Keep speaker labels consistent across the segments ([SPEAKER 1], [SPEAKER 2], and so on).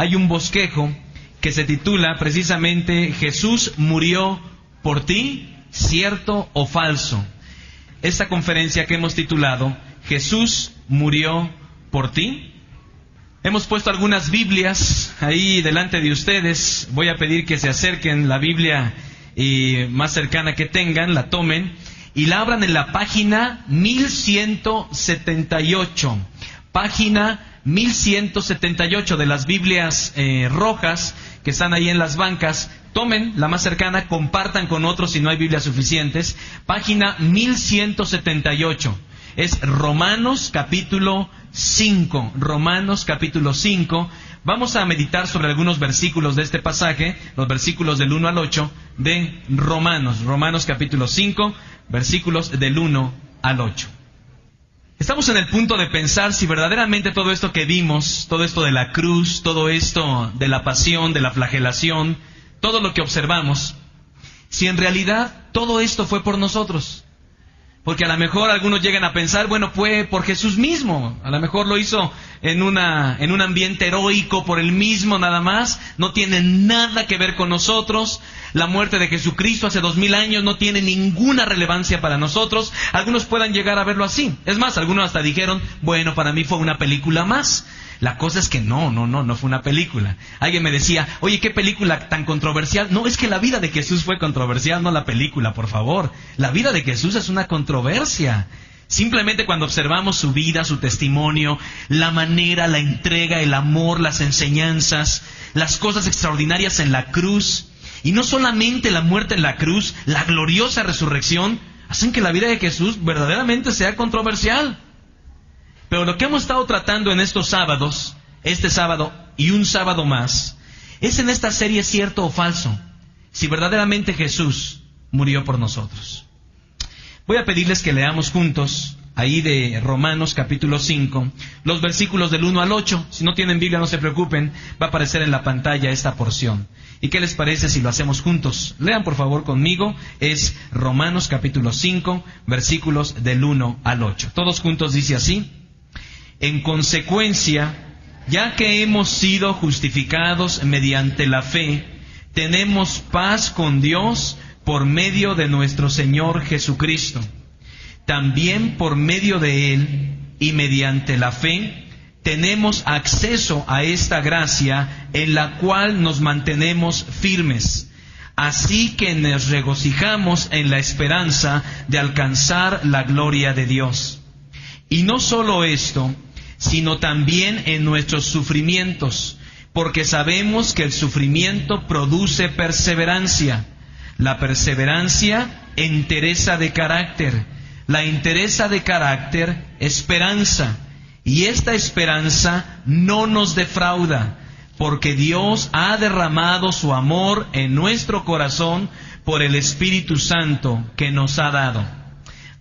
[SPEAKER 1] hay un bosquejo que se titula precisamente Jesús murió por ti, ¿cierto o falso? Esta conferencia que hemos titulado Jesús murió por ti. Hemos puesto algunas Biblias ahí delante de ustedes. Voy a pedir que se acerquen la Biblia más cercana que tengan, la tomen y la abran en la página 1178. Página 1178 de las Biblias rojas que están ahí en las bancas. Tomen la más cercana, compartan con otros si no hay Biblias suficientes. Página 1178. Es Romanos capítulo 5. Romanos capítulo 5. Vamos a meditar sobre algunos versículos de este pasaje, los versículos del 1 al 8 de Romanos. Romanos capítulo 5, versículos del 1 al 8. Estamos en el punto de pensar si verdaderamente todo esto que vimos, todo esto de la cruz, todo esto de la pasión, de la flagelación, todo lo que observamos, si en realidad todo esto fue por nosotros. Porque a lo mejor algunos llegan a pensar, bueno, fue por Jesús mismo. A lo mejor lo hizo en un ambiente heroico por él mismo nada más. No tiene nada que ver con nosotros. La muerte de Jesucristo hace 2000 años no tiene ninguna relevancia para nosotros. Algunos puedan llegar a verlo así. Es más, algunos hasta dijeron, bueno, para mí fue una película más. La cosa es que no fue una película. Alguien me decía, oye, ¿qué película tan controversial? No, es que la vida de Jesús fue controversial, no la película, por favor. La vida de Jesús es una controversia. Simplemente cuando observamos su vida, su testimonio, la manera, la entrega, el amor, las enseñanzas, las cosas extraordinarias en la cruz, y no solamente la muerte en la cruz, la gloriosa resurrección, hacen que la vida de Jesús verdaderamente sea controversial. Pero lo que hemos estado tratando en estos sábados, este sábado y un sábado más, es en esta serie cierto o falso, si verdaderamente Jesús murió por nosotros. Voy a pedirles que leamos juntos, ahí de Romanos capítulo 5, los versículos del 1 al 8. Si no tienen Biblia, no se preocupen, va a aparecer en la pantalla esta porción. ¿Y qué les parece si lo hacemos juntos? Lean por favor conmigo, es Romanos capítulo 5, versículos del 1 al 8. Todos juntos dice así. En consecuencia, ya que hemos sido justificados mediante la fe, tenemos paz con Dios por medio de nuestro Señor Jesucristo. También por medio de Él y mediante la fe, tenemos acceso a esta gracia en la cual nos mantenemos firmes. Así que nos regocijamos en la esperanza de alcanzar la gloria de Dios. Y no solo esto, sino también en nuestros sufrimientos, porque sabemos que el sufrimiento produce perseverancia. La perseverancia, entereza de carácter. La entereza de carácter, esperanza. Y esta esperanza no nos defrauda, porque Dios ha derramado su amor en nuestro corazón por el Espíritu Santo que nos ha dado.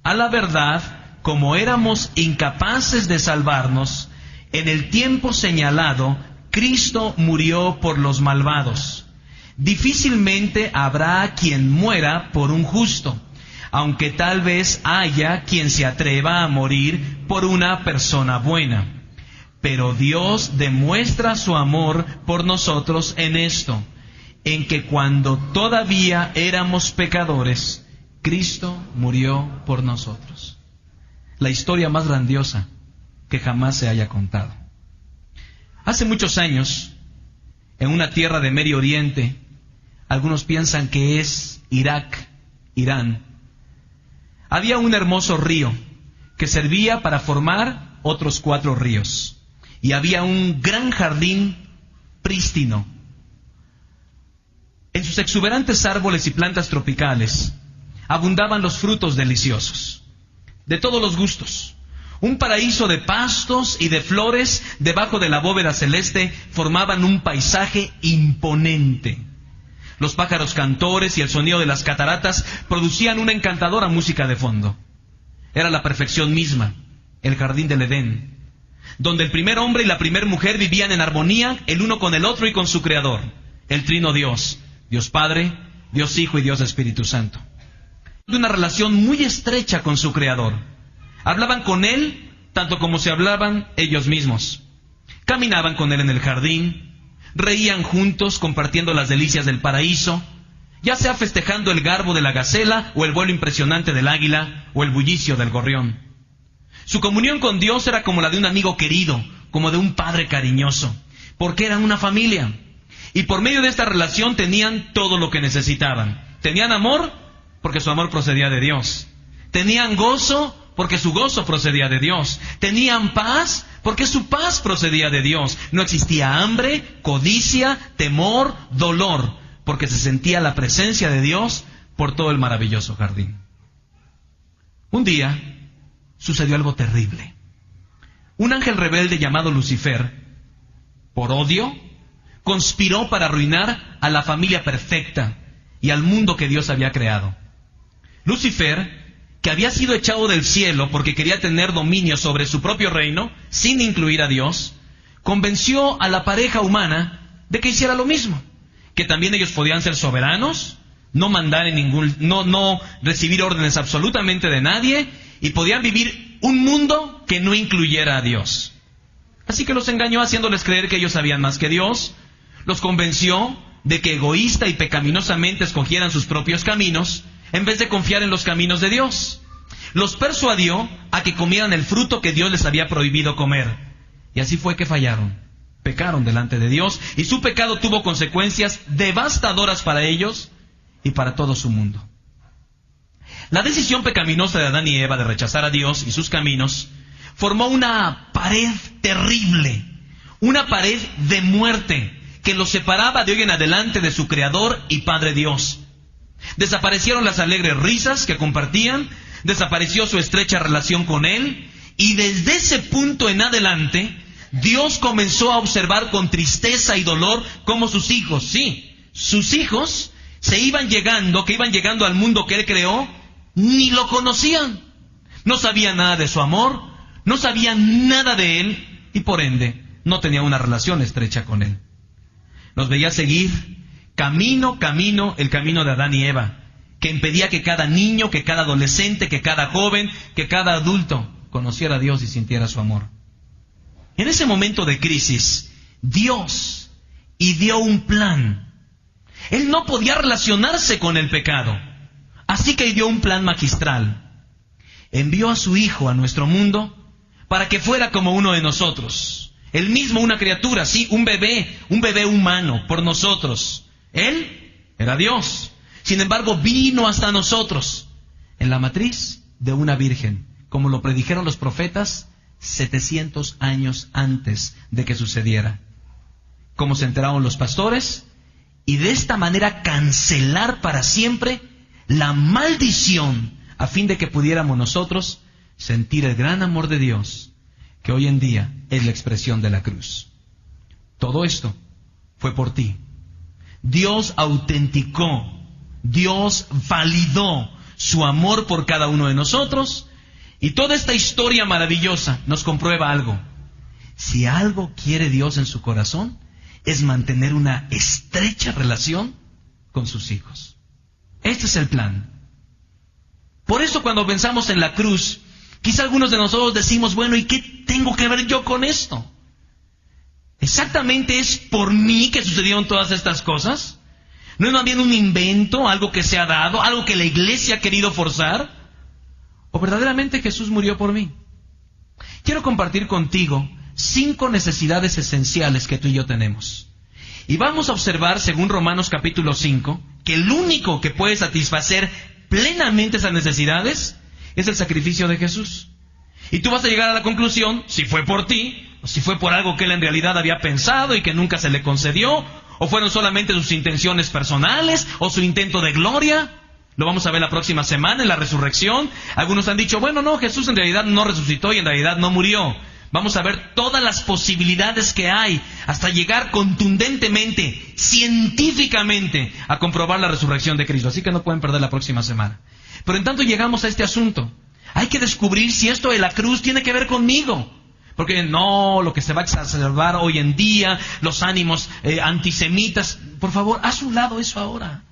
[SPEAKER 1] A la verdad, como éramos incapaces de salvarnos, en el tiempo señalado, Cristo murió por los malvados. Difícilmente habrá quien muera por un justo, aunque tal vez haya quien se atreva a morir por una persona buena. Pero Dios demuestra su amor por nosotros en esto, en que cuando todavía éramos pecadores, Cristo murió por nosotros. La historia más grandiosa que jamás se haya contado. Hace muchos años, en una tierra de Medio Oriente, algunos piensan que es Irak, Irán, había un hermoso río que servía para formar otros 4 ríos. Y había un gran jardín prístino. En sus exuberantes árboles y plantas tropicales abundaban los frutos deliciosos, de todos los gustos. Un paraíso de pastos y de flores debajo de la bóveda celeste formaban un paisaje imponente. Los pájaros cantores y el sonido de las cataratas producían una encantadora música de fondo. Era la perfección misma, el jardín del Edén, donde el primer hombre y la primer mujer vivían en armonía el uno con el otro y con su Creador, el Trino Dios, Dios Padre, Dios Hijo y Dios Espíritu Santo. De una relación muy estrecha con su Creador. Hablaban con Él tanto como se hablaban ellos mismos. Caminaban con Él en el jardín, reían juntos compartiendo las delicias del paraíso, ya sea festejando el garbo de la gacela o el vuelo impresionante del águila o el bullicio del gorrión. Su comunión con Dios era como la de un amigo querido, como de un padre cariñoso, porque eran una familia. Y por medio de esta relación tenían todo lo que necesitaban. Tenían amor, porque su amor procedía de Dios. Tenían gozo, porque su gozo procedía de Dios. Tenían paz, porque su paz procedía de Dios. No existía hambre, codicia, temor, dolor, porque se sentía la presencia de Dios por todo el maravilloso jardín. Un día sucedió algo terrible. Un ángel rebelde llamado Lucifer, por odio, conspiró para arruinar a la familia perfecta y al mundo que Dios había creado. Lucifer, que había sido echado del cielo porque quería tener dominio sobre su propio reino, sin incluir a Dios, convenció a la pareja humana de que hiciera lo mismo, que también ellos podían ser soberanos, no mandar en no recibir órdenes absolutamente de nadie, y podían vivir un mundo que no incluyera a Dios. Así que los engañó haciéndoles creer que ellos sabían más que Dios, los convenció de que egoísta y pecaminosamente escogieran sus propios caminos, en vez de confiar en los caminos de Dios. Los persuadió a que comieran el fruto que Dios les había prohibido comer. Y así fue que fallaron. Pecaron delante de Dios, y su pecado tuvo consecuencias devastadoras para ellos y para todo su mundo. La decisión pecaminosa de Adán y Eva de rechazar a Dios y sus caminos formó una pared terrible, una pared de muerte que los separaba de hoy en adelante de su Creador y Padre Dios. Desaparecieron las alegres risas que compartían, desapareció su estrecha relación con Él, y desde ese punto en adelante, Dios comenzó a observar con tristeza y dolor cómo sus hijos, sí, sus hijos, que iban llegando al mundo que Él creó, ni lo conocían. No sabían nada de su amor, no sabían nada de Él, y por ende, no tenían una relación estrecha con Él. Los veía seguir camino, el camino de Adán y Eva, que impedía que cada niño, que cada adolescente, que cada joven, que cada adulto conociera a Dios y sintiera su amor. En ese momento de crisis, Dios ideó un plan. Él no podía relacionarse con el pecado, así que ideó un plan magistral. Envió a su Hijo a nuestro mundo para que fuera como uno de nosotros. Él mismo, una criatura, sí, un bebé humano por nosotros. Él era Dios. Sin embargo, vino hasta nosotros en la matriz de una virgen, como lo predijeron los profetas 700 años antes de que sucediera. Como se enteraron los pastores, y de esta manera cancelar para siempre la maldición, a fin de que pudiéramos nosotros sentir el gran amor de Dios, que hoy en día es la expresión de la cruz. Todo esto fue por ti. Dios autenticó, Dios validó su amor por cada uno de nosotros, y toda esta historia maravillosa nos comprueba algo. Si algo quiere Dios en su corazón, es mantener una estrecha relación con sus hijos. Este es el plan. Por eso cuando pensamos en la cruz, quizá algunos de nosotros decimos, bueno, ¿y qué tengo que ver yo con esto? ¿Exactamente es por mí que sucedieron todas estas cosas? ¿No es más bien un invento, algo que se ha dado, algo que la iglesia ha querido forzar? ¿O verdaderamente Jesús murió por mí? Quiero compartir contigo 5 necesidades esenciales que tú y yo tenemos. Y vamos a observar, según Romanos capítulo 5, que el único que puede satisfacer plenamente esas necesidades es el sacrificio de Jesús. Y tú vas a llegar a la conclusión, si fue por ti, o si fue por algo que él en realidad había pensado y que nunca se le concedió, o fueron solamente sus intenciones personales, o su intento de gloria. Lo vamos a ver la próxima semana en la resurrección. Algunos han dicho, bueno, no, Jesús en realidad no resucitó y en realidad no murió. Vamos a ver todas las posibilidades que hay hasta llegar contundentemente, científicamente, a comprobar la resurrección de Cristo. Así que no pueden perder la próxima semana. Pero en tanto llegamos a este asunto. Hay que descubrir si esto de la cruz tiene que ver conmigo. Porque no, lo que se va a exacerbar hoy en día, los ánimos antisemitas. Por favor, haz un lado eso ahora.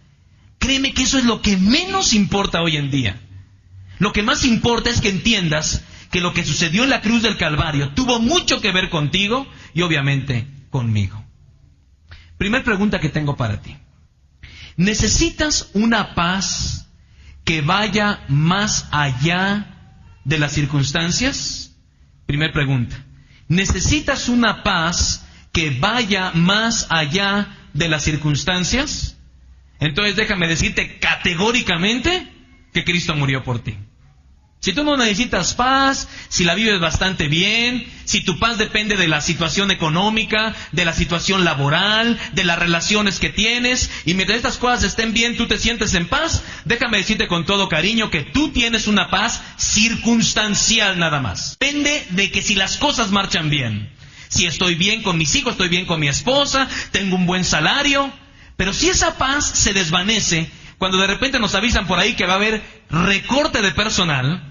[SPEAKER 1] Créeme que eso es lo que menos importa hoy en día. Lo que más importa es que entiendas que lo que sucedió en la cruz del Calvario tuvo mucho que ver contigo y obviamente conmigo. Primer pregunta que tengo para ti. ¿Necesitas una paz que vaya más allá de las circunstancias? Primer pregunta. ¿Necesitas una paz que vaya más allá de las circunstancias? Entonces déjame decirte categóricamente que Cristo murió por ti. Si tú no necesitas paz, si la vives bastante bien, si tu paz depende de la situación económica, de la situación laboral, de las relaciones que tienes, y mientras estas cosas estén bien, tú te sientes en paz, déjame decirte con todo cariño que tú tienes una paz circunstancial nada más. Depende de que si las cosas marchan bien. Si estoy bien con mis hijos, estoy bien con mi esposa, tengo un buen salario, pero si esa paz se desvanece, cuando de repente nos avisan por ahí que va a haber recorte de personal,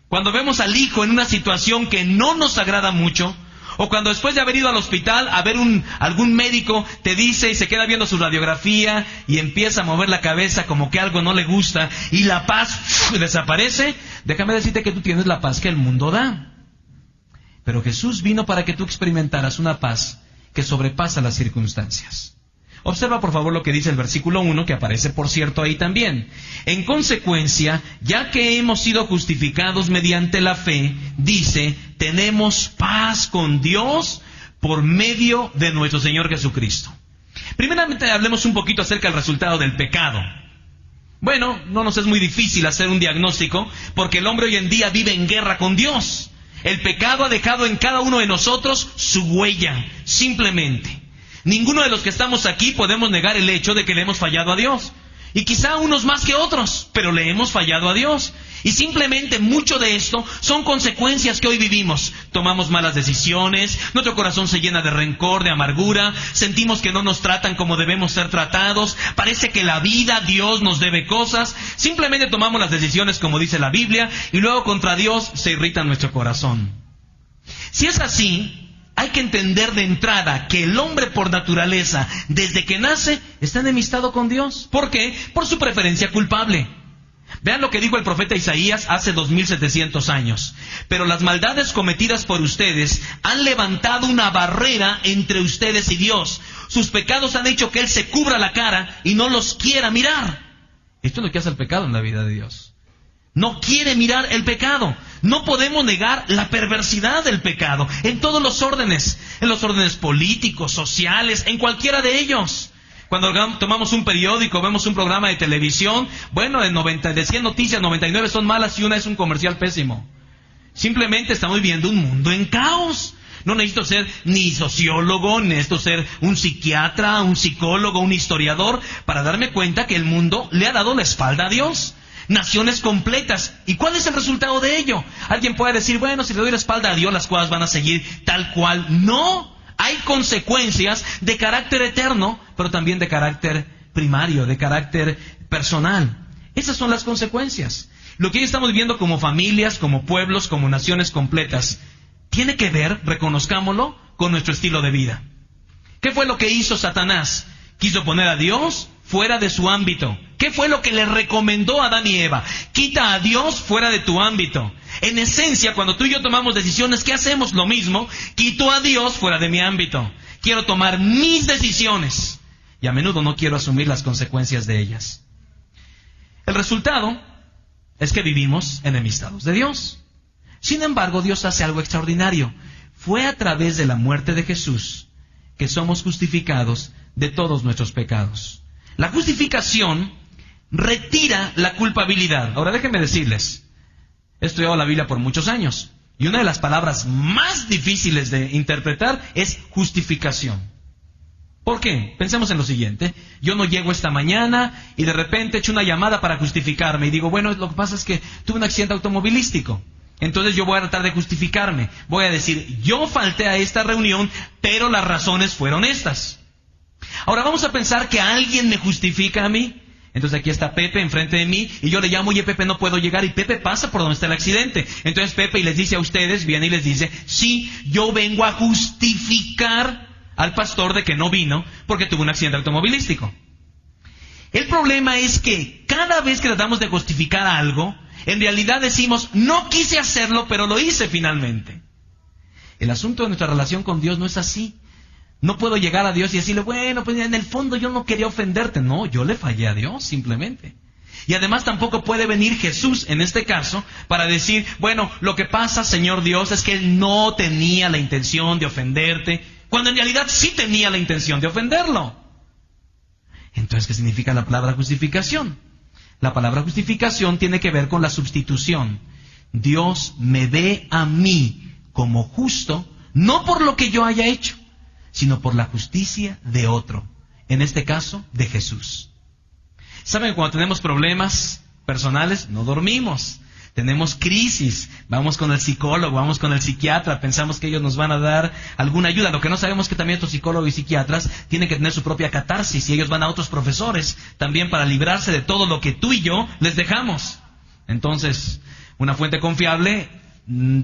[SPEAKER 1] cuando vemos al hijo en una situación que no nos agrada mucho, o cuando después de haber ido al hospital a ver algún médico te dice y se queda viendo su radiografía y empieza a mover la cabeza como que algo no le gusta y la paz desaparece, déjame decirte que tú tienes la paz que el mundo da. Pero Jesús vino para que tú experimentaras una paz que sobrepasa las circunstancias. Observa por favor lo que dice el versículo 1, que aparece por cierto ahí también. En consecuencia, ya que hemos sido justificados mediante la fe, dice, tenemos paz con Dios por medio de nuestro Señor Jesucristo. Primeramente hablemos un poquito acerca del resultado del pecado. Bueno, no nos es muy difícil hacer un diagnóstico, porque el hombre hoy en día vive en guerra con Dios. El pecado ha dejado en cada uno de nosotros su huella, simplemente. Ninguno de los que estamos aquí podemos negar el hecho de que le hemos fallado a Dios. Y quizá unos más que otros, pero le hemos fallado a Dios. Y simplemente mucho de esto son consecuencias que hoy vivimos. Tomamos malas decisiones, nuestro corazón se llena de rencor, de amargura, sentimos que no nos tratan como debemos ser tratados, parece que la vida, Dios nos debe cosas. Simplemente tomamos las decisiones como dice la Biblia y luego contra Dios se irrita nuestro corazón. Si es así, hay que entender de entrada que el hombre por naturaleza, desde que nace, está enemistado con Dios. ¿Por qué? Por su preferencia culpable. Vean lo que dijo el profeta Isaías hace 2700 años. Pero las maldades cometidas por ustedes han levantado una barrera entre ustedes y Dios. Sus pecados han hecho que Él se cubra la cara y no los quiera mirar. Esto es lo que hace el pecado en la vida de Dios. No quiere mirar el pecado. No podemos negar la perversidad del pecado en todos los órdenes, en los órdenes políticos, sociales, en cualquiera de ellos. Cuando tomamos un periódico, vemos un programa de televisión, bueno, de 100 noticias, 99 son malas y una es un comercial pésimo. Simplemente estamos viviendo un mundo en caos. No necesito ser ni sociólogo, necesito ser un psiquiatra, un psicólogo, un historiador, para darme cuenta que el mundo le ha dado la espalda a Dios. Naciones completas. ¿Y cuál es el resultado de ello? Alguien puede decir, bueno, si le doy la espalda a Dios, las cosas van a seguir tal cual. No, hay consecuencias de carácter eterno, pero también de carácter primario, de carácter personal. Esas son las consecuencias. Lo que hoy estamos viviendo como familias, como pueblos, como naciones completas, tiene que ver, reconozcámoslo, con nuestro estilo de vida. ¿Qué fue lo que hizo Satanás? Quiso poner a Dios fuera de su ámbito. ¿Qué fue lo que le recomendó a Adán y Eva? Quita a Dios fuera de tu ámbito. En esencia, cuando tú y yo tomamos decisiones, ¿qué hacemos? Lo mismo. Quito a Dios fuera de mi ámbito. Quiero tomar mis decisiones y a menudo no quiero asumir las consecuencias de ellas. El resultado es que vivimos enemistados de Dios. Sin embargo, Dios hace algo extraordinario. Fue a través de la muerte de Jesús que somos justificados de todos nuestros pecados. La justificación retira la culpabilidad. Ahora déjenme decirles, he estudiado la Biblia por muchos años y una de las palabras más difíciles de interpretar es justificación. ¿Por qué? Pensemos en lo siguiente. Yo no llego esta mañana y de repente echo una llamada para justificarme y digo, bueno, lo que pasa es que tuve un accidente automovilístico. Entonces yo voy a tratar de justificarme. Voy a decir, yo falté a esta reunión, pero las razones fueron estas. Ahora vamos a pensar que alguien me justifica a mí. Entonces aquí está Pepe enfrente de mí y yo le llamo, oye Pepe, no puedo llegar, y Pepe pasa por donde está el accidente. Entonces Pepe y les dice a ustedes, viene y les dice, sí, yo vengo a justificar al pastor de que no vino porque tuvo un accidente automovilístico. El problema es que cada vez que tratamos de justificar algo, en realidad decimos, no quise hacerlo, pero lo hice finalmente. El asunto de nuestra relación con Dios no es así. No puedo llegar a Dios y decirle, bueno, pues en el fondo yo no quería ofenderte. No, yo le fallé a Dios simplemente. Y además tampoco puede venir Jesús en este caso para decir, bueno, lo que pasa, Señor Dios, es que Él no tenía la intención de ofenderte, cuando en realidad sí tenía la intención de ofenderlo. Entonces, ¿qué significa la palabra justificación? La palabra justificación tiene que ver con la sustitución. Dios me ve a mí como justo, no por lo que yo haya hecho, sino por la justicia de otro, en este caso, de Jesús. ¿Saben? Cuando tenemos problemas personales, no dormimos. Tenemos crisis, vamos con el psicólogo, vamos con el psiquiatra, pensamos que ellos nos van a dar alguna ayuda. Lo que no sabemos es que también estos psicólogos y psiquiatras tienen que tener su propia catarsis y ellos van a otros profesores también para librarse de todo lo que tú y yo les dejamos. Entonces, una fuente confiable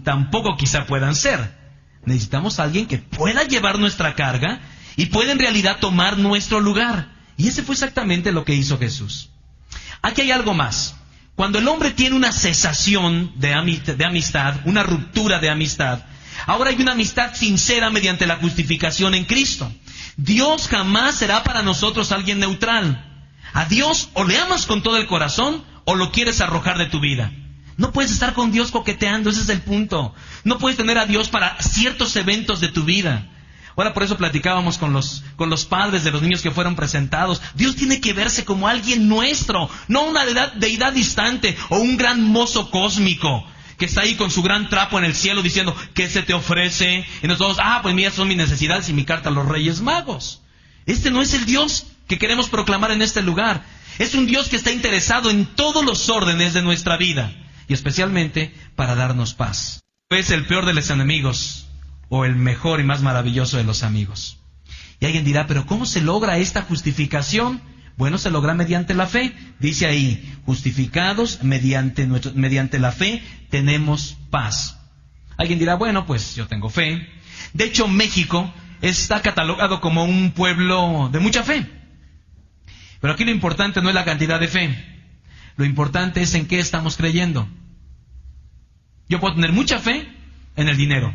[SPEAKER 1] tampoco quizá puedan ser. Necesitamos a alguien que pueda llevar nuestra carga y pueda en realidad tomar nuestro lugar. Y ese fue exactamente lo que hizo Jesús. Aquí hay algo más. Cuando el hombre tiene una cesación de amistad, una ruptura de amistad, ahora hay una amistad sincera mediante la justificación en Cristo. Dios jamás será para nosotros alguien neutral. A Dios o le amas con todo el corazón o lo quieres arrojar de tu vida. No puedes estar con Dios coqueteando, ese es el punto. No puedes tener a Dios para ciertos eventos de tu vida. Ahora por eso platicábamos con los padres de los niños que fueron presentados. Dios tiene que verse como alguien nuestro, no una deidad distante o un gran mozo cósmico que está ahí con su gran trapo en el cielo diciendo, ¿qué se te ofrece? Y nosotros, pues mira, son mis necesidades y mi carta a los Reyes Magos. Este no es el Dios que queremos proclamar en este lugar. Es un Dios que está interesado en todos los órdenes de nuestra vida y especialmente para darnos paz. Es el peor de los enemigos o el mejor y más maravilloso de los amigos. Y alguien dirá, ¿pero cómo se logra esta justificación? Bueno, se logra mediante la fe. Dice ahí, justificados mediante la fe tenemos paz. Alguien dirá, bueno, pues yo tengo fe. De hecho, México está catalogado como un pueblo de mucha fe. Pero aquí lo importante no es la cantidad de fe. Lo importante es en qué estamos creyendo. Yo puedo tener mucha fe en el dinero,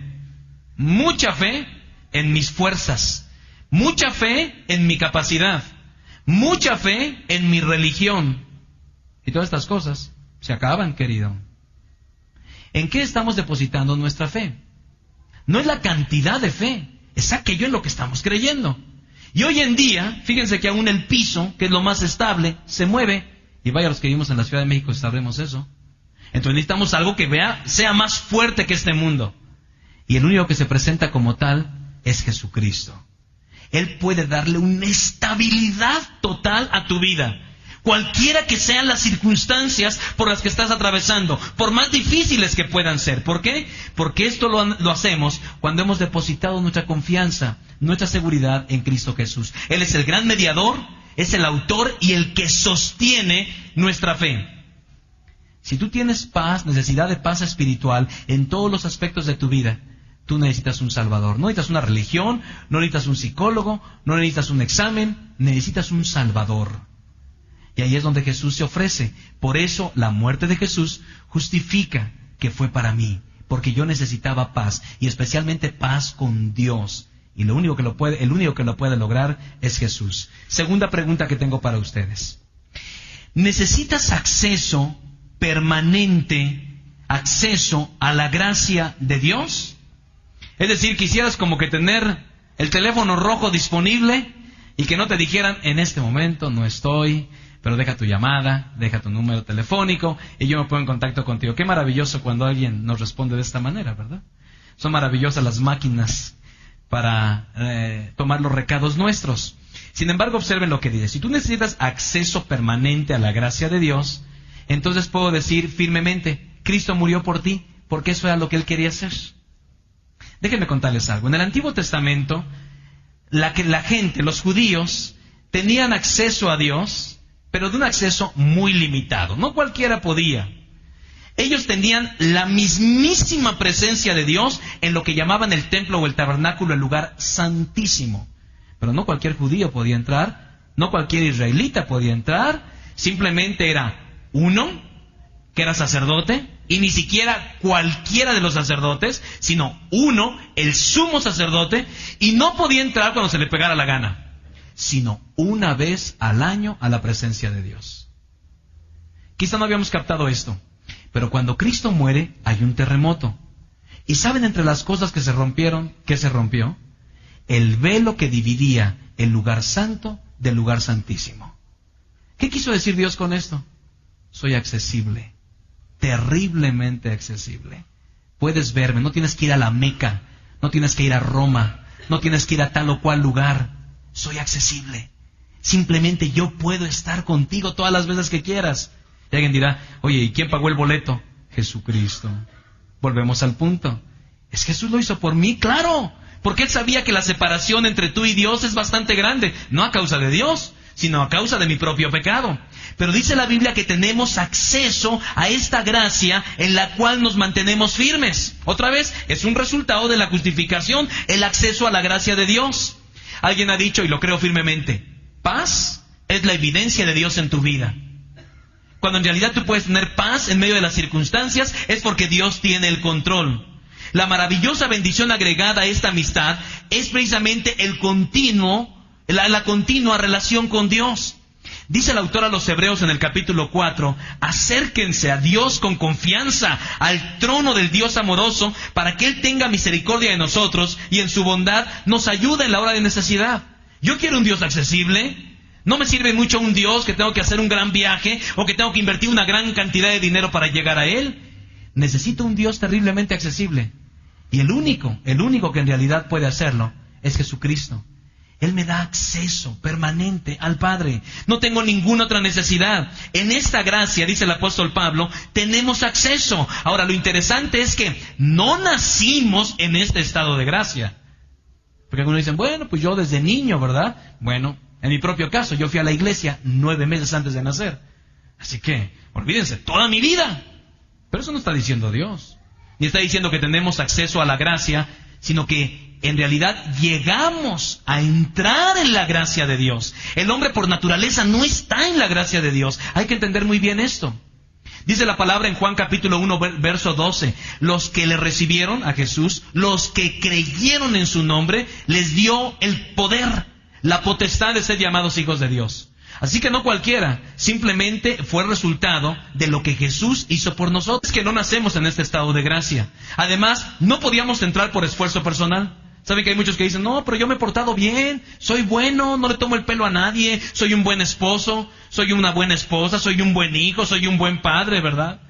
[SPEAKER 1] mucha fe en mis fuerzas, mucha fe en mi capacidad, mucha fe en mi religión. Y todas estas cosas se acaban, querido. ¿En qué estamos depositando nuestra fe? No es la cantidad de fe, es aquello en lo que estamos creyendo. Y hoy en día, fíjense que aún el piso, que es lo más estable, se mueve. Y vaya, los que vivimos en la Ciudad de México sabremos eso. Entonces necesitamos algo que sea más fuerte que este mundo. Y el único que se presenta como tal es Jesucristo. Él puede darle una estabilidad total a tu vida. Cualquiera que sean las circunstancias por las que estás atravesando, por más difíciles que puedan ser. ¿Por qué? Porque esto lo hacemos cuando hemos depositado nuestra confianza, nuestra seguridad en Cristo Jesús. Él es el gran mediador, es el autor y el que sostiene nuestra fe. Si tú tienes paz, necesidad de paz espiritual en todos los aspectos de tu vida, tú necesitas un Salvador. No necesitas una religión, no necesitas un psicólogo, no necesitas un examen, necesitas un Salvador. Y ahí es donde Jesús se ofrece. Por eso la muerte de Jesús justifica que fue para mí, porque yo necesitaba paz, y especialmente paz con Dios. Y el único que lo puede lograr es Jesús. Segunda pregunta que tengo para ustedes. ¿Necesitas acceso permanente, acceso a la gracia de Dios? Es decir, quisieras como que tener el teléfono rojo disponible y que no te dijeran, en este momento no estoy, pero deja tu llamada, deja tu número telefónico y yo me pongo en contacto contigo. Qué maravilloso cuando alguien nos responde de esta manera, ¿verdad? Son maravillosas las máquinas para tomar los recados nuestros. Sin embargo, observen lo que dice. Si tú necesitas acceso permanente a la gracia de Dios, entonces puedo decir firmemente, Cristo murió por ti, porque eso era lo que Él quería hacer. Déjenme contarles algo. En el Antiguo Testamento, la gente, los judíos, tenían acceso a Dios, pero de un acceso muy limitado. No cualquiera podía. Ellos tenían la mismísima presencia de Dios en lo que llamaban el templo o el tabernáculo, el lugar santísimo. Pero no cualquier judío podía entrar, no cualquier israelita podía entrar, simplemente era uno que era sacerdote, Y ni siquiera cualquiera de los sacerdotes, sino uno, el sumo sacerdote, y no podía entrar cuando se le pegara la gana, sino una vez al año a la presencia de Dios. Quizá no habíamos captado esto, pero cuando Cristo muere hay un terremoto. ¿Y saben entre las cosas que se rompieron, qué se rompió? El velo que dividía el lugar santo del lugar santísimo. ¿Qué quiso decir Dios con esto? Soy accesible, terriblemente accesible. Puedes verme, no tienes que ir a la Meca, no tienes que ir a Roma, no tienes que ir a tal o cual lugar. Soy accesible. Simplemente yo puedo estar contigo todas las veces que quieras. Y alguien dirá, oye, ¿y quién pagó el boleto? Jesucristo. Volvemos al punto. ¿Es Jesús lo hizo por mí? ¡Claro! Porque Él sabía que la separación entre tú y Dios es bastante grande. No a causa de Dios, sino a causa de mi propio pecado. Pero dice la Biblia que tenemos acceso a esta gracia en la cual nos mantenemos firmes. Otra vez, es un resultado de la justificación, el acceso a la gracia de Dios. Alguien ha dicho, y lo creo firmemente, paz es la evidencia de Dios en tu vida. Cuando en realidad tú puedes tener paz en medio de las circunstancias, es porque Dios tiene el control. La maravillosa bendición agregada a esta amistad es precisamente la continua relación con Dios. Dice el autor a los Hebreos en el capítulo 4, acérquense a Dios con confianza, al trono del Dios amoroso, para que Él tenga misericordia de nosotros y en su bondad nos ayude en la hora de necesidad. Yo quiero un Dios accesible. No me sirve mucho un Dios que tengo que hacer un gran viaje o que tengo que invertir una gran cantidad de dinero para llegar a Él. Necesito un Dios terriblemente accesible. Y el único que en realidad puede hacerlo es Jesucristo. Él me da acceso permanente al Padre. No tengo ninguna otra necesidad. En esta gracia, dice el apóstol Pablo, tenemos acceso. Ahora, lo interesante es que no nacimos en este estado de gracia. Porque algunos dicen, bueno, pues yo desde niño, ¿verdad? Bueno, en mi propio caso, yo fui a la iglesia 9 meses antes de nacer. Así que, olvídense, toda mi vida. Pero eso no está diciendo Dios. Ni está diciendo que tenemos acceso a la gracia, sino que en realidad llegamos a entrar en la gracia de Dios. El hombre por naturaleza no está en la gracia de Dios. Hay que entender muy bien esto. Dice la palabra en Juan capítulo 1, verso 12. Los que le recibieron a Jesús, los que creyeron en su nombre, les dio el poder, la potestad de ser llamados hijos de Dios. Así que no cualquiera, simplemente fue resultado de lo que Jesús hizo por nosotros. Es que no nacemos en este estado de gracia. Además, no podíamos entrar por esfuerzo personal. ¿Saben que hay muchos que dicen, no, pero yo me he portado bien, soy bueno, no le tomo el pelo a nadie, soy un buen esposo, soy una buena esposa, soy un buen hijo, soy un buen padre, ¿verdad?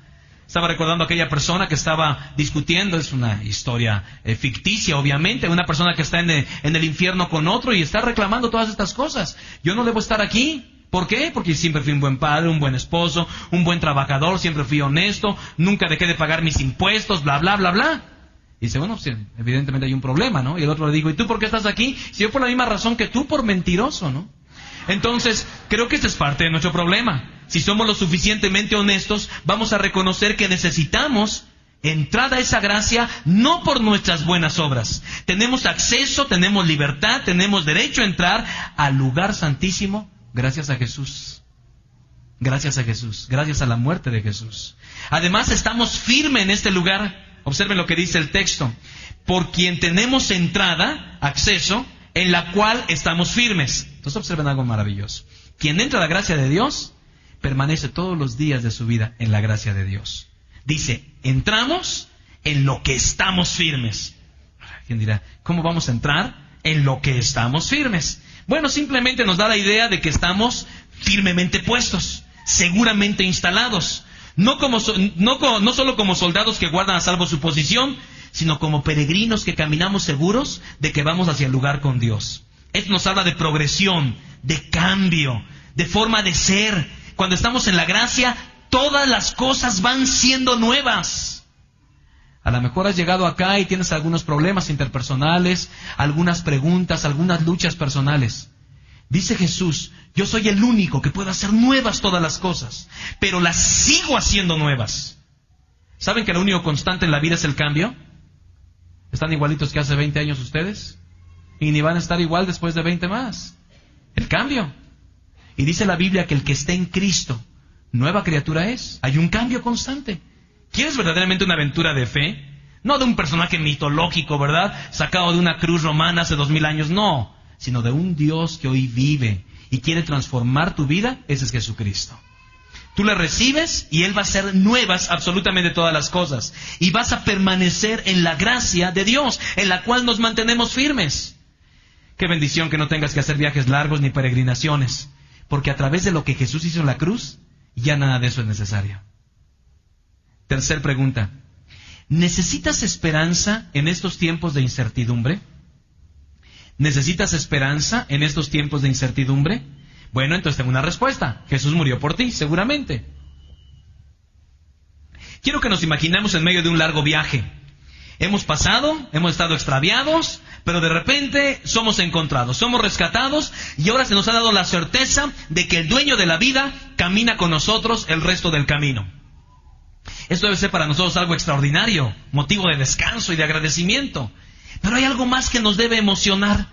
[SPEAKER 1] Estaba recordando a aquella persona que estaba discutiendo, es una historia ficticia, obviamente, una persona que está en el infierno con otro y está reclamando todas estas cosas. Yo no debo estar aquí. ¿Por qué? Porque siempre fui un buen padre, un buen esposo, un buen trabajador, siempre fui honesto, nunca dejé de pagar mis impuestos, bla, bla, bla, bla. Y dice, bueno, pues, evidentemente hay un problema, ¿no? Y el otro le dijo, ¿y tú por qué estás aquí? Si yo por la misma razón que tú, por mentiroso, ¿no? Entonces, creo que este es parte de nuestro problema. Si somos lo suficientemente honestos, vamos a reconocer que necesitamos entrar a esa gracia no por nuestras buenas obras. Tenemos acceso, tenemos libertad, tenemos derecho a entrar al lugar santísimo gracias a Jesús. Gracias a Jesús, gracias a la muerte de Jesús. Además, estamos firmes en este lugar. Observen lo que dice el texto. Por quien tenemos entrada, acceso, en la cual estamos firmes. Entonces observen algo maravilloso. Quien entra a la gracia de Dios, permanece todos los días de su vida en la gracia de Dios. Dice, entramos en lo que estamos firmes. ¿Quién dirá, cómo vamos a entrar en lo que estamos firmes? Bueno, simplemente nos da la idea de que estamos firmemente puestos, seguramente instalados. No solo como soldados que guardan a salvo su posición, sino como peregrinos que caminamos seguros de que vamos hacia el lugar con Dios. Esto nos habla de progresión, de cambio, de forma de ser. Cuando estamos en la gracia, todas las cosas van siendo nuevas. A lo mejor has llegado acá y tienes algunos problemas interpersonales, algunas preguntas, algunas luchas personales. Dice Jesús, yo soy el único que puede hacer nuevas todas las cosas, pero las sigo haciendo nuevas. ¿Saben que lo único constante en la vida es el cambio? ¿Están igualitos que hace 20 años ustedes? Y ni van a estar igual después de 20 más. El cambio. Y dice la Biblia que el que esté en Cristo, nueva criatura es. Hay un cambio constante. ¿Quieres verdaderamente una aventura de fe? No de un personaje mitológico, ¿verdad? Sacado de una cruz romana hace 2000 años, no. Sino de un Dios que hoy vive y quiere transformar tu vida. Ese es Jesucristo. Tú le recibes y Él va a hacer nuevas absolutamente todas las cosas. Y vas a permanecer en la gracia de Dios, en la cual nos mantenemos firmes. Qué bendición que no tengas que hacer viajes largos ni peregrinaciones. Porque a través de lo que Jesús hizo en la cruz, ya nada de eso es necesario. Tercer pregunta. ¿Necesitas esperanza en estos tiempos de incertidumbre? ¿Necesitas esperanza en estos tiempos de incertidumbre? Bueno, entonces tengo una respuesta. Jesús murió por ti, seguramente. Quiero que nos imaginemos en medio de un largo viaje. Hemos estado extraviados, pero de repente somos encontrados, somos rescatados y ahora se nos ha dado la certeza de que el dueño de la vida camina con nosotros el resto del camino. Esto debe ser para nosotros algo extraordinario, motivo de descanso y de agradecimiento. Pero hay algo más que nos debe emocionar.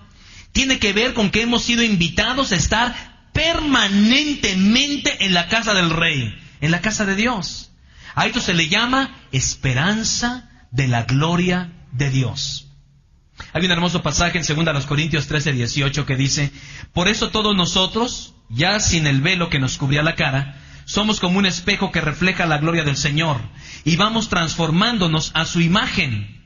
[SPEAKER 1] Tiene que ver con que hemos sido invitados a estar permanentemente en la casa del Rey, en la casa de Dios. A esto se le llama esperanza de la gloria de Dios. Hay un hermoso pasaje en 2 Corintios 13:18 que dice: por eso todos nosotros, ya sin el velo que nos cubría la cara, somos como un espejo que refleja la gloria del Señor, y vamos transformándonos a su imagen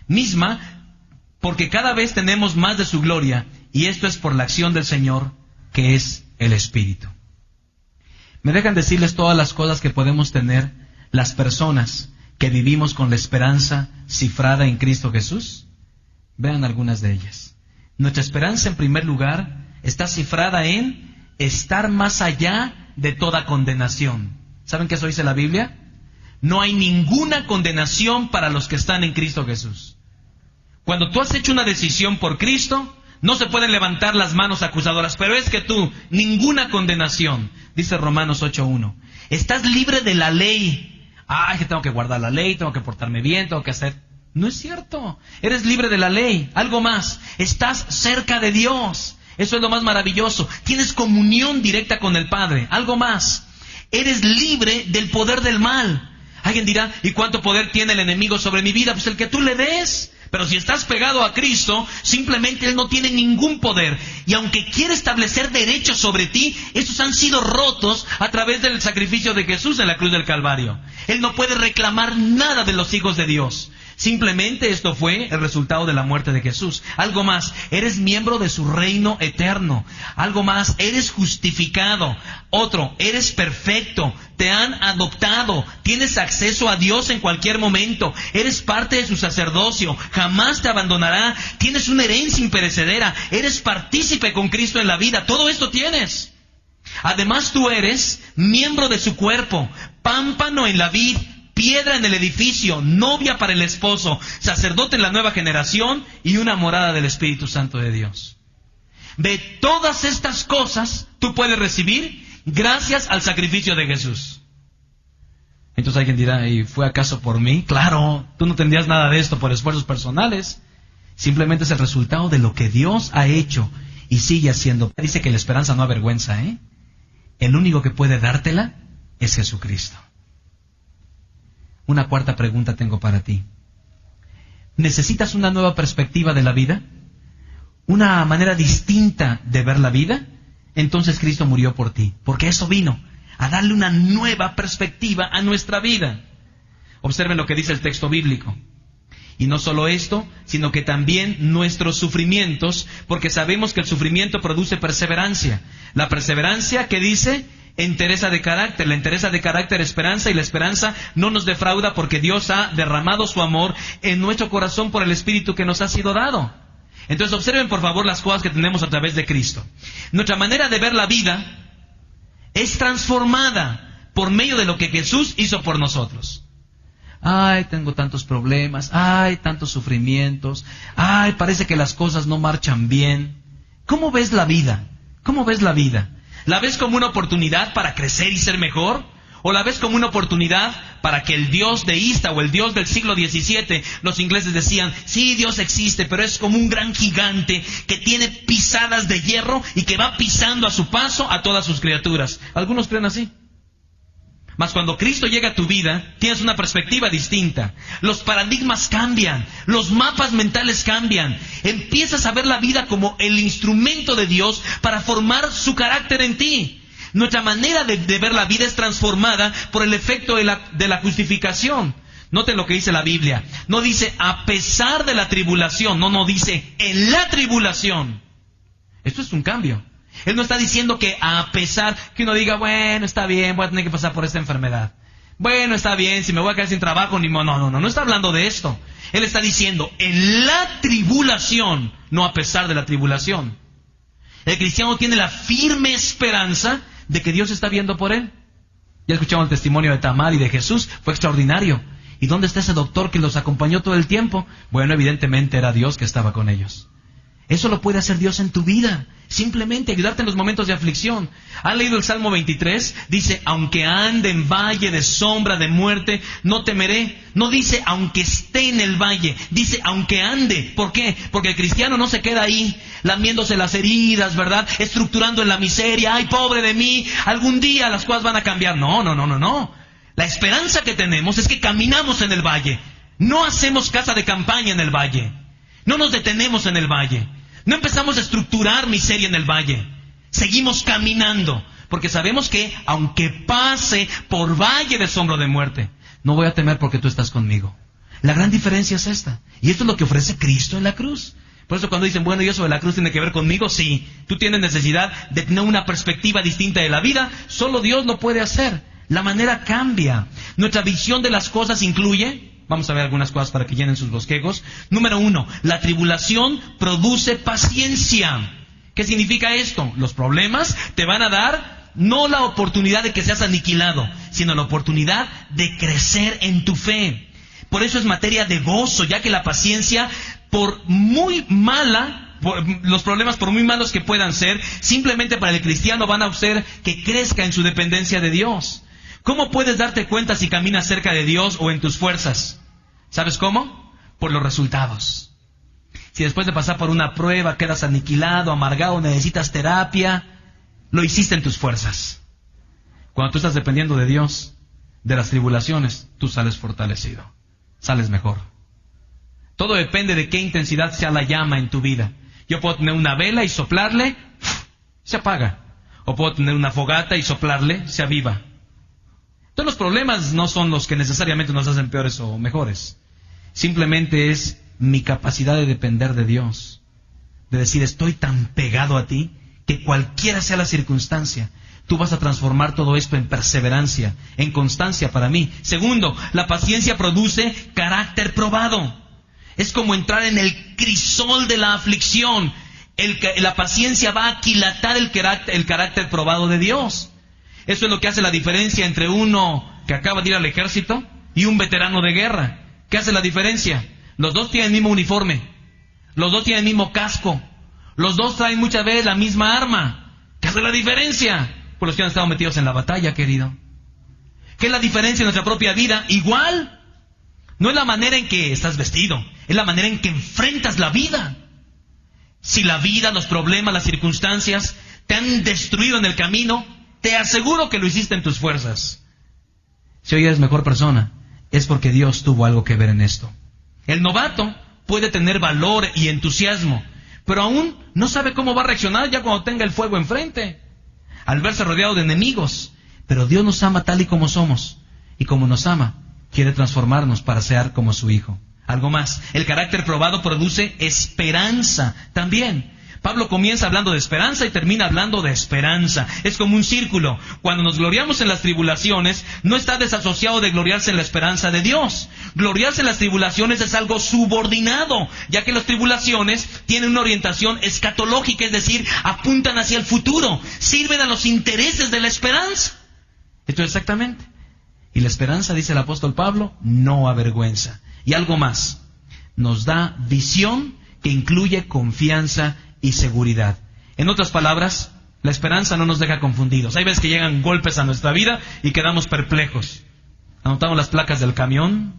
[SPEAKER 1] misma, porque cada vez tenemos más de su gloria, y esto es por la acción del Señor, que es el Espíritu. ¿Me dejan decirles todas las cosas que podemos tener las personas que vivimos con la esperanza cifrada en Cristo Jesús? Vean algunas de ellas. Nuestra esperanza, en primer lugar, está cifrada en estar más allá de toda condenación. ¿Saben qué eso dice la Biblia? No hay ninguna condenación para los que están en Cristo Jesús. Cuando tú has hecho una decisión por Cristo, no se pueden levantar las manos acusadoras, pero es que tú, ninguna condenación, dice Romanos 8:1. Estás libre de la ley. Es que tengo que guardar la ley, tengo que portarme bien, tengo que hacer... No es cierto. Eres libre de la ley. Algo más. Estás cerca de Dios. Eso es lo más maravilloso. Tienes comunión directa con el Padre. Algo más. Eres libre del poder del mal. Alguien dirá, ¿y cuánto poder tiene el enemigo sobre mi vida? Pues el que tú le des. Pero si estás pegado a Cristo, simplemente Él no tiene ningún poder. Y aunque quiere establecer derechos sobre ti, estos han sido rotos a través del sacrificio de Jesús en la cruz del Calvario. Él no puede reclamar nada de los hijos de Dios. Simplemente esto fue el resultado de la muerte de Jesús. Algo más, eres miembro de su reino eterno. Algo más, eres justificado. Otro, eres perfecto. Te han adoptado. Tienes acceso a Dios en cualquier momento. Eres parte de su sacerdocio. Jamás te abandonará. Tienes una herencia imperecedera. Eres partícipe con Cristo en la vida. Todo esto tienes. Además tú eres miembro de su cuerpo, pámpano en la vid, piedra en el edificio, novia para el esposo, sacerdote en la nueva generación y una morada del Espíritu Santo de Dios. De todas estas cosas tú puedes recibir gracias al sacrificio de Jesús. Entonces alguien dirá, ¿y fue acaso por mí? Claro, tú no tendrías nada de esto por esfuerzos personales. Simplemente es el resultado de lo que Dios ha hecho y sigue haciendo. Dice que la esperanza no avergüenza, ¿eh? El único que puede dártela es Jesucristo. Una cuarta pregunta tengo para ti. ¿Necesitas una nueva perspectiva de la vida? ¿Una manera distinta de ver la vida? Entonces Cristo murió por ti, porque eso vino, a darle una nueva perspectiva a nuestra vida. Observen lo que dice el texto bíblico. Y no solo esto, sino que también nuestros sufrimientos, porque sabemos que el sufrimiento produce perseverancia. La perseverancia, ¿qué dice? Entereza de carácter, la entereza de carácter, esperanza, y la esperanza no nos defrauda porque Dios ha derramado su amor en nuestro corazón por el Espíritu que nos ha sido dado. Entonces observen por favor las cosas que tenemos a través de Cristo. Nuestra manera de ver la vida es transformada por medio de lo que Jesús hizo por nosotros. Ay, tengo tantos problemas, ay, tantos sufrimientos, ay, parece que las cosas no marchan bien. ¿Cómo ves la vida? ¿Cómo ves la vida? ¿La ves como una oportunidad para crecer y ser mejor? ¿O la ves como una oportunidad para que el Dios deísta o el Dios del siglo XVII, los ingleses decían, sí, Dios existe, pero es como un gran gigante que tiene pisadas de hierro y que va pisando a su paso a todas sus criaturas? Algunos creen así. Mas cuando Cristo llega a tu vida, tienes una perspectiva distinta. Los paradigmas cambian, los mapas mentales cambian. Empiezas a ver la vida como el instrumento de Dios para formar su carácter en ti. Nuestra manera de ver la vida es transformada por el efecto de la justificación. Noten lo que dice la Biblia. No dice a pesar de la tribulación, no dice en la tribulación. Esto es un cambio. Él no está diciendo que a pesar, que uno diga, bueno, está bien, voy a tener que pasar por esta enfermedad. Bueno, está bien, si me voy a quedar sin trabajo, ni modo. No está hablando de esto. Él está diciendo, en la tribulación, no a pesar de la tribulación. El cristiano tiene la firme esperanza de que Dios está viendo por él. Ya escuchamos el testimonio de Tamar y de Jesús, fue extraordinario. ¿Y dónde está ese doctor que los acompañó todo el tiempo? Bueno, evidentemente era Dios que estaba con ellos. Eso lo puede hacer Dios en tu vida. Simplemente ayudarte en los momentos de aflicción. ¿Han leído el Salmo 23? Dice, aunque ande en valle de sombra de muerte, no temeré. No dice, aunque esté en el valle. Dice, aunque ande. ¿Por qué? Porque el cristiano no se queda ahí, lamiéndose las heridas, ¿verdad? Estructurando en la miseria. ¡Ay, pobre de mí! Algún día las cosas van a cambiar. No. La esperanza que tenemos es que caminamos en el valle. No hacemos casa de campaña en el valle. No nos detenemos en el valle. No empezamos a estructurar miseria en el valle. Seguimos caminando. Porque sabemos que, aunque pase por valle de sombra de muerte, no voy a temer porque tú estás conmigo. La gran diferencia es esta. Y esto es lo que ofrece Cristo en la cruz. Por eso cuando dicen, bueno, ¿y eso de la cruz tiene que ver conmigo? Sí. Tú tienes necesidad de tener una perspectiva distinta de la vida. Solo Dios lo puede hacer. La manera cambia. Nuestra visión de las cosas incluye... Vamos a ver algunas cosas para que llenen sus bosquejos. Número 1, la tribulación produce paciencia. ¿Qué significa esto? Los problemas te van a dar no la oportunidad de que seas aniquilado, sino la oportunidad de crecer en tu fe. Por eso es materia de gozo, ya que la paciencia, por muy mala, los problemas por muy malos que puedan ser, simplemente para el cristiano van a hacer que crezca en su dependencia de Dios. ¿Cómo puedes darte cuenta si caminas cerca de Dios o en tus fuerzas? ¿Sabes cómo? Por los resultados. Si después de pasar por una prueba quedas aniquilado, amargado, necesitas terapia, lo hiciste en tus fuerzas. Cuando tú estás dependiendo de Dios, de las tribulaciones, tú sales fortalecido, sales mejor. Todo depende de qué intensidad sea la llama en tu vida. Yo puedo tener una vela y soplarle, se apaga. O puedo tener una fogata y soplarle, se aviva. Entonces los problemas no son los que necesariamente nos hacen peores o mejores. Simplemente es mi capacidad de depender de Dios. De decir, estoy tan pegado a ti que cualquiera sea la circunstancia, tú vas a transformar todo esto en perseverancia, en constancia para mí. Segundo, la paciencia produce carácter probado. Es como entrar en el crisol de la aflicción. La paciencia va a aquilatar el carácter probado de Dios. Eso es lo que hace la diferencia entre uno que acaba de ir al ejército y un veterano de guerra. ¿Qué hace la diferencia? Los dos tienen el mismo uniforme. Los dos tienen el mismo casco. Los dos traen muchas veces la misma arma. ¿Qué hace la diferencia? Por los que han estado metidos en la batalla, querido. ¿Qué es la diferencia en nuestra propia vida? Igual. No es la manera en que estás vestido. Es la manera en que enfrentas la vida. Si la vida, los problemas, las circunstancias te han destruido en el camino, te aseguro que lo hiciste en tus fuerzas. Si hoy eres mejor persona, es porque Dios tuvo algo que ver en esto. El novato puede tener valor y entusiasmo, pero aún no sabe cómo va a reaccionar ya cuando tenga el fuego enfrente, al verse rodeado de enemigos. Pero Dios nos ama tal y como somos, y como nos ama, quiere transformarnos para ser como su Hijo. Algo más, el carácter probado produce esperanza también. Pablo comienza hablando de esperanza y termina hablando de esperanza. Es como un círculo. Cuando nos gloriamos en las tribulaciones, no está desasociado de gloriarse en la esperanza de Dios. Gloriarse en las tribulaciones es algo subordinado, ya que las tribulaciones tienen una orientación escatológica, es decir, apuntan hacia el futuro, sirven a los intereses de la esperanza. Esto es exactamente. Y la esperanza, dice el apóstol Pablo, no avergüenza. Y algo más, nos da visión que incluye confianza y seguridad. En otras palabras, la esperanza no nos deja confundidos. Hay veces que llegan golpes a nuestra vida y quedamos perplejos. ¿Anotamos las placas del camión?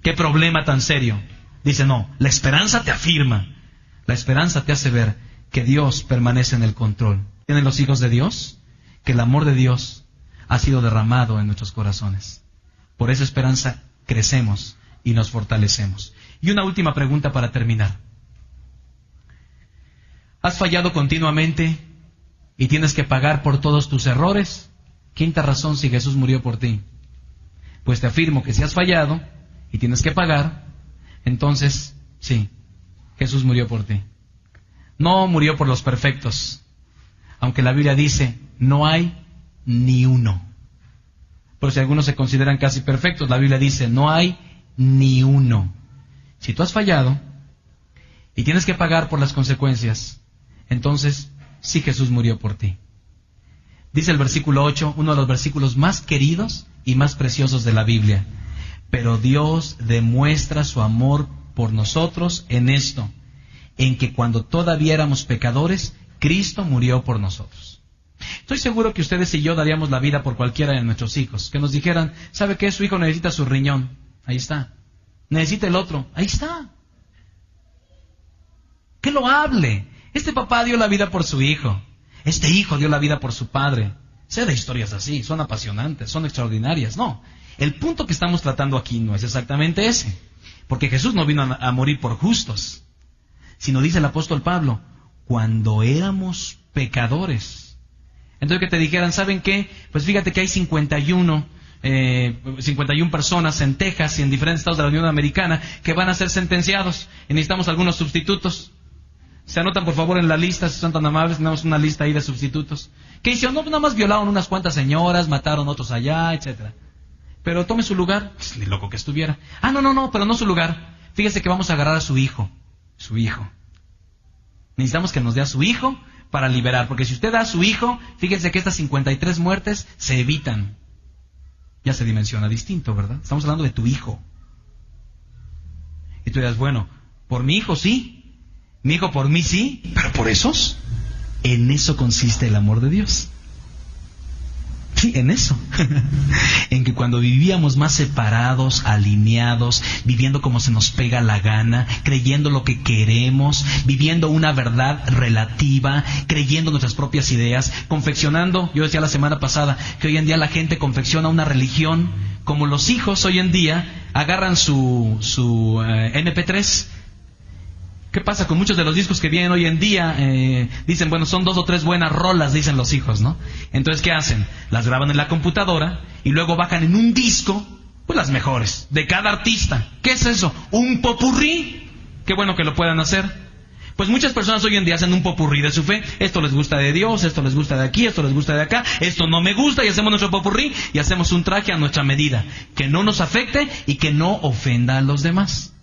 [SPEAKER 1] ¿Qué problema tan serio? Dice, no, la esperanza te afirma. La esperanza te hace ver que Dios permanece en el control. ¿Tienen los hijos de Dios? Que el amor de Dios ha sido derramado en nuestros corazones. Por esa esperanza crecemos y nos fortalecemos. Y una última pregunta para terminar. ¿Has fallado continuamente y tienes que pagar por todos tus errores? Quinta razón, si Jesús murió por ti. Pues te afirmo que si has fallado y tienes que pagar, entonces, sí, Jesús murió por ti. No murió por los perfectos, aunque la Biblia dice, no hay ni uno. Pero si algunos se consideran casi perfectos, la Biblia dice, no hay ni uno. Si tú has fallado y tienes que pagar por las consecuencias, entonces sí Jesús murió por ti. Dice el versículo 8, uno de los versículos más queridos y más preciosos de la Biblia. Pero Dios demuestra su amor por nosotros en esto, en que cuando todavía éramos pecadores, Cristo murió por nosotros. Estoy seguro que ustedes y yo daríamos la vida por cualquiera de nuestros hijos, que nos dijeran, ¿sabe qué? Su hijo necesita su riñón, ahí está. Necesita el otro, ahí está. Que lo hable. Este papá dio la vida por su hijo. Este hijo dio la vida por su padre. Sé de historias así, son apasionantes, son extraordinarias. No, el punto que estamos tratando aquí no es exactamente ese. Porque Jesús no vino a morir por justos, sino dice el apóstol Pablo, cuando éramos pecadores. Entonces que te dijeran, ¿saben qué? Pues fíjate que hay 51 personas en Texas y en diferentes estados de la Unión Americana que van a ser sentenciados y necesitamos algunos sustitutos. Se anotan por favor en la lista, si son tan amables, tenemos una lista ahí de sustitutos. ¿Qué hicieron? No, nada más violaron unas cuantas señoras, mataron otros allá, etcétera. Pero tome su lugar, pues, ni loco que estuviera. No, pero no su lugar. Fíjese que vamos a agarrar a su hijo. Su hijo. Necesitamos que nos dé a su hijo para liberar, porque si usted da a su hijo, fíjese que estas 53 muertes se evitan. Ya se dimensiona distinto, ¿verdad? Estamos hablando de tu hijo. Y tú dirás, bueno, por mi hijo sí, mi hijo por mí sí, pero por esos, en eso consiste el amor de Dios. Sí, en eso. En que cuando vivíamos más separados, alineados, viviendo como se nos pega la gana, creyendo lo que queremos, viviendo una verdad relativa, creyendo nuestras propias ideas, confeccionando, yo decía la semana pasada, que hoy en día la gente confecciona una religión, como los hijos hoy en día agarran su MP3. ¿Qué pasa con muchos de los discos que vienen hoy en día? Dicen, bueno, son 2 o 3 buenas rolas, dicen los hijos, ¿no? Entonces, ¿qué hacen? Las graban en la computadora y luego bajan en un disco, pues las mejores, de cada artista. ¿Qué es eso? ¿Un popurrí? Qué bueno que lo puedan hacer. Pues muchas personas hoy en día hacen un popurrí de su fe. Esto les gusta de Dios, esto les gusta de aquí, esto les gusta de acá, esto no me gusta, y hacemos nuestro popurrí y hacemos un traje a nuestra medida, que no nos afecte y que no ofenda a los demás.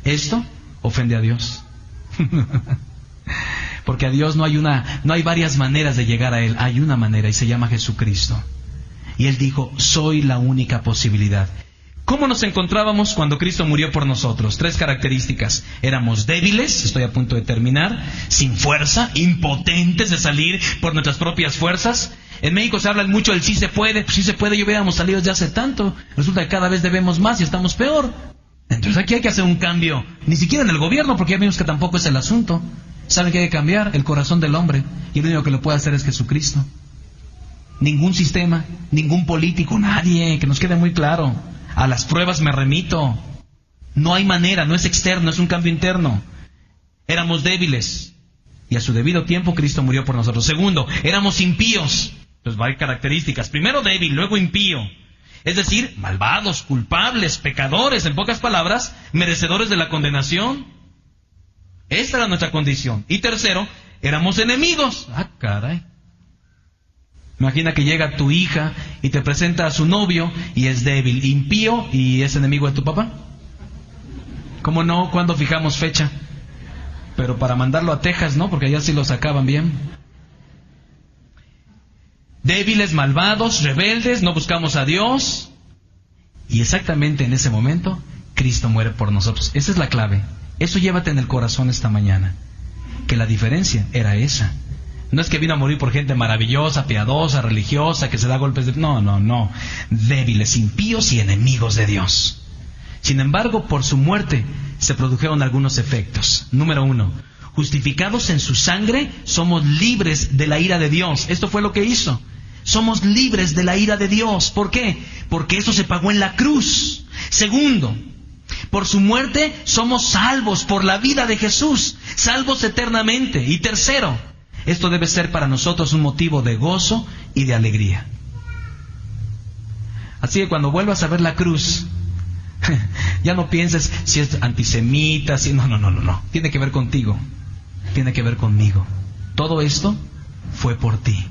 [SPEAKER 1] Esto ofende a Dios. Porque a Dios no hay varias maneras de llegar a Él, hay una manera y se llama Jesucristo. Y Él dijo, soy la única posibilidad. ¿Cómo nos encontrábamos cuando Cristo murió por nosotros? 3 características. Éramos débiles, estoy a punto de terminar, sin fuerza, impotentes de salir por nuestras propias fuerzas. En México se habla mucho del sí se puede. Pues sí se puede, ya hubiéramos salido ya hace tanto. Resulta que cada vez debemos más y estamos peor. Entonces aquí hay que hacer un cambio, ni siquiera en el gobierno, porque ya vimos que tampoco es el asunto. ¿Saben qué hay que cambiar? El corazón del hombre. Y el único que lo puede hacer es Jesucristo. Ningún sistema, ningún político, nadie, que nos quede muy claro. A las pruebas me remito. No hay manera, no es externo, es un cambio interno. Éramos débiles y a su debido tiempo Cristo murió por nosotros. Segundo, éramos impíos. Pues hay características. Primero débil, luego impío. Es decir, malvados, culpables, pecadores, en pocas palabras, merecedores de la condenación. Esta era nuestra condición. Y tercero, éramos enemigos. Ah, caray. Imagina que llega tu hija y te presenta a su novio y es débil, impío y es enemigo de tu papá. ¿Cómo no? ¿Cuándo fijamos fecha? Pero para mandarlo a Texas, ¿no? Porque allá sí lo sacaban bien. Débiles, malvados, rebeldes, no buscamos a Dios. Y exactamente en ese momento, Cristo muere por nosotros. Esa es la clave. Eso llévate en el corazón esta mañana. Que la diferencia era esa. No es que vino a morir por gente maravillosa, piadosa, religiosa, que se da golpes de... No. Débiles, impíos y enemigos de Dios. Sin embargo, por su muerte se produjeron algunos efectos. Número 1. Justificados en su sangre, somos libres de la ira de Dios. Esto fue lo que hizo. somos libres de la ira de Dios. ¿Por qué? Porque eso se pagó en la cruz. Segundo, por su muerte somos salvos por la vida de Jesús, salvos eternamente. Y tercero, esto debe ser para nosotros un motivo de gozo y de alegría. Así que cuando vuelvas a ver la cruz, ya no pienses si es antisemita, si... No. Tiene que ver contigo. Tiene que ver conmigo. Todo esto fue por ti.